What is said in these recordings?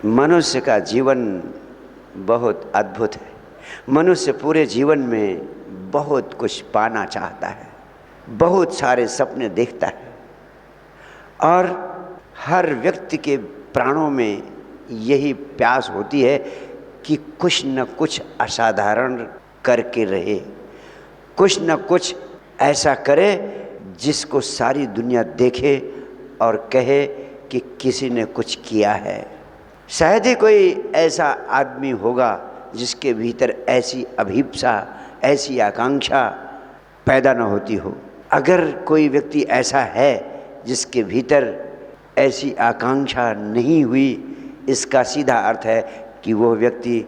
मनुष्य का जीवन बहुत अद्भुत है। मनुष्य पूरे जीवन में बहुत कुछ पाना चाहता है, बहुत सारे सपने देखता है और हर व्यक्ति के प्राणों में यही प्यास होती है कि कुछ न कुछ असाधारण करके रहे, कुछ न कुछ ऐसा करे जिसको सारी दुनिया देखे और कहे कि किसी ने कुछ किया है। शायद ही कोई ऐसा आदमी होगा जिसके भीतर ऐसी अभिप्सा, ऐसी आकांक्षा पैदा न होती हो। अगर कोई व्यक्ति ऐसा है जिसके भीतर ऐसी आकांक्षा नहीं हुई, इसका सीधा अर्थ है कि वो व्यक्ति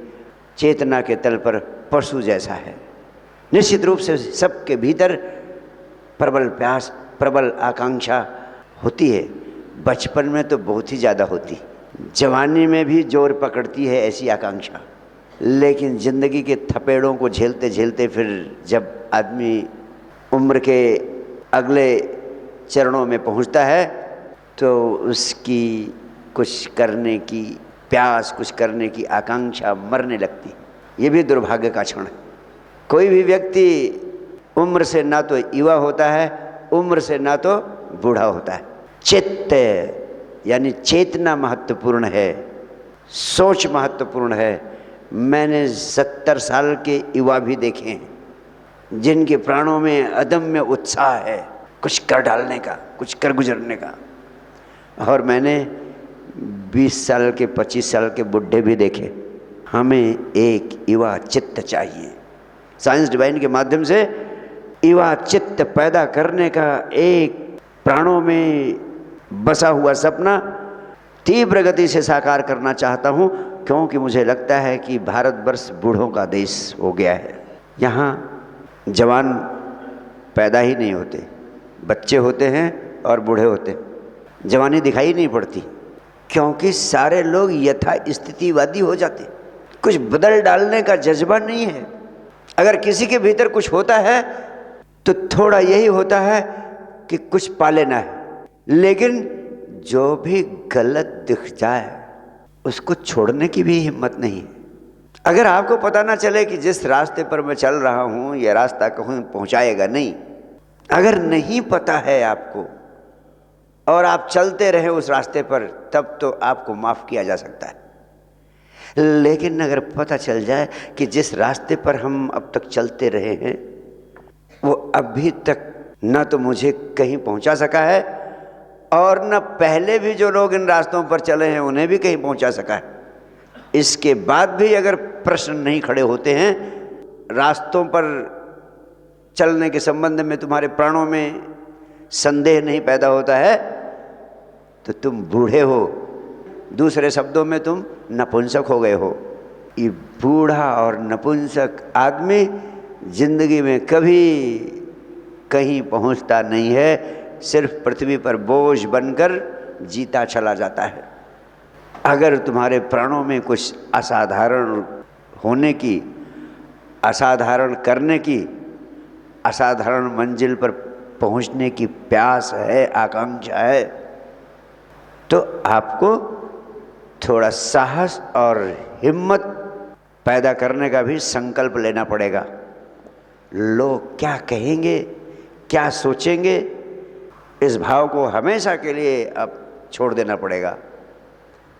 चेतना के तल पर पशु जैसा है। निश्चित रूप से सबके भीतर प्रबल प्यास, प्रबल आकांक्षा होती है। बचपन में तो बहुत ही ज़्यादा होती, जवानी में भी जोर पकड़ती है ऐसी आकांक्षा, लेकिन ज़िंदगी के थपेड़ों को झेलते झेलते फिर जब आदमी उम्र के अगले चरणों में पहुंचता है तो उसकी कुछ करने की प्यास, कुछ करने की आकांक्षा मरने लगती। ये भी दुर्भाग्य का क्षण है। कोई भी व्यक्ति उम्र से ना तो युवा होता है, उम्र से ना तो बूढ़ा होता है। चित्त यानी चेतना महत्वपूर्ण है, सोच महत्वपूर्ण है। मैंने 70 साल के युवा भी देखे हैं जिनके प्राणों में अदम्य उत्साह है कुछ कर डालने का, कुछ कर गुजरने का। और मैंने 20 साल के, 25 साल के बुढ़े भी देखे। हमें एक युवा चित्त चाहिए। साइंस डिवाइन के माध्यम से युवा चित्त पैदा करने का एक प्राणों में बसा हुआ सपना तीव्र गति से साकार करना चाहता हूँ, क्योंकि मुझे लगता है कि भारतवर्ष बूढ़ों का देश हो गया है। यहाँ जवान पैदा ही नहीं होते, बच्चे होते हैं और बूढ़े होते हैं। जवानी दिखाई नहीं पड़ती क्योंकि सारे लोग यथा स्थितिवादी हो जाते, कुछ बदल डालने का जज्बा नहीं है। अगर किसी के भीतर कुछ होता है तो थोड़ा यही होता है कि कुछ पा लेना है, लेकिन जो भी गलत दिख जाए उसको छोड़ने की भी हिम्मत नहीं है। अगर आपको पता ना चले कि जिस रास्ते पर मैं चल रहा हूँ यह रास्ता कहूँ पहुँचाएगा नहीं, अगर नहीं पता है आपको और आप चलते रहे उस रास्ते पर, तब तो आपको माफ़ किया जा सकता है। लेकिन अगर पता चल जाए कि जिस रास्ते पर हम अब तक चलते रहे हैं वो अभी तक न तो मुझे कहीं पहुंचा सका है और न पहले भी जो लोग इन रास्तों पर चले हैं उन्हें भी कहीं पहुंचा सका है, इसके बाद भी अगर प्रश्न नहीं खड़े होते हैं, रास्तों पर चलने के संबंध में तुम्हारे प्राणों में संदेह नहीं पैदा होता है, तो तुम बूढ़े हो। दूसरे शब्दों में तुम नपुंसक हो गए हो। ये बूढ़ा और नपुंसक आदमी जिंदगी में कभी कहीं पहुंचता नहीं है, सिर्फ पृथ्वी पर बोझ बनकर जीता चला जाता है। अगर तुम्हारे प्राणों में कुछ असाधारण होने की, असाधारण करने की, असाधारण मंजिल पर पहुंचने की प्यास है, आकांक्षा है, तो आपको थोड़ा साहस और हिम्मत पैदा करने का भी संकल्प लेना पड़ेगा। लोग क्या कहेंगे, क्या सोचेंगे, इस भाव को हमेशा के लिए अब छोड़ देना पड़ेगा।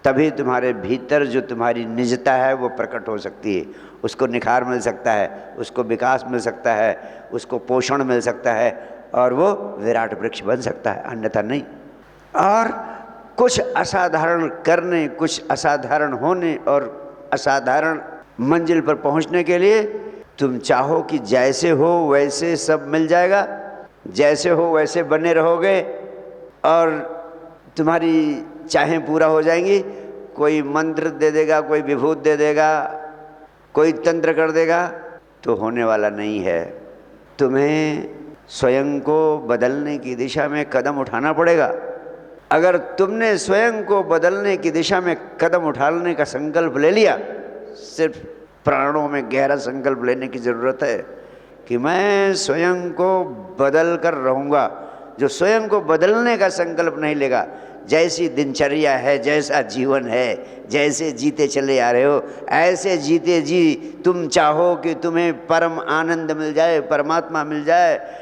तभी तुम्हारे भीतर जो तुम्हारी निजता है वो प्रकट हो सकती है, उसको निखार मिल सकता है, उसको विकास मिल सकता है, उसको पोषण मिल सकता है और वो विराट वृक्ष बन सकता है, अन्यथा नहीं। और कुछ असाधारण करने, कुछ असाधारण होने और असाधारण मंजिल पर पहुंचने के लिए तुम चाहो कि जैसे हो वैसे सब मिल जाएगा, जैसे हो वैसे बने रहोगे और तुम्हारी चाहें पूरा हो जाएंगी। कोई मंत्र दे देगा, कोई विभूत दे देगा, कोई तंत्र कर देगा, तो होने वाला नहीं है। तुम्हें स्वयं को बदलने की दिशा में कदम उठाना पड़ेगा। अगर तुमने स्वयं को बदलने की दिशा में कदम उठाने का संकल्प ले लिया, सिर्फ प्राणों में गहरा संकल्प लेने की ज़रूरत है कि मैं स्वयं को बदल कर रहूँगा। जो स्वयं को बदलने का संकल्प नहीं लेगा, जैसी दिनचर्या है, जैसा जीवन है, जैसे जीते चले आ रहे हो, ऐसे जीते जी तुम चाहो कि तुम्हें परम आनंद मिल जाए, परमात्मा मिल जाए,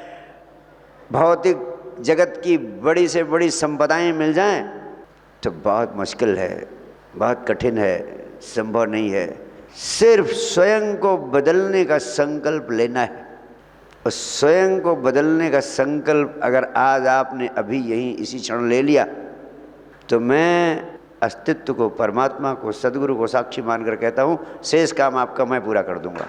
भौतिक जगत की बड़ी से बड़ी संपदाएं मिल जाएं, तो बहुत मुश्किल है, बहुत कठिन है, संभव नहीं है। सिर्फ स्वयं को बदलने का संकल्प लेना है। और स्वयं को बदलने का संकल्प अगर आज आपने अभी यहीं इसी क्षण ले लिया, तो मैं अस्तित्व को, परमात्मा को, सदगुरु को साक्षी मानकर कहता हूँ, शेष काम आपका मैं पूरा कर दूंगा।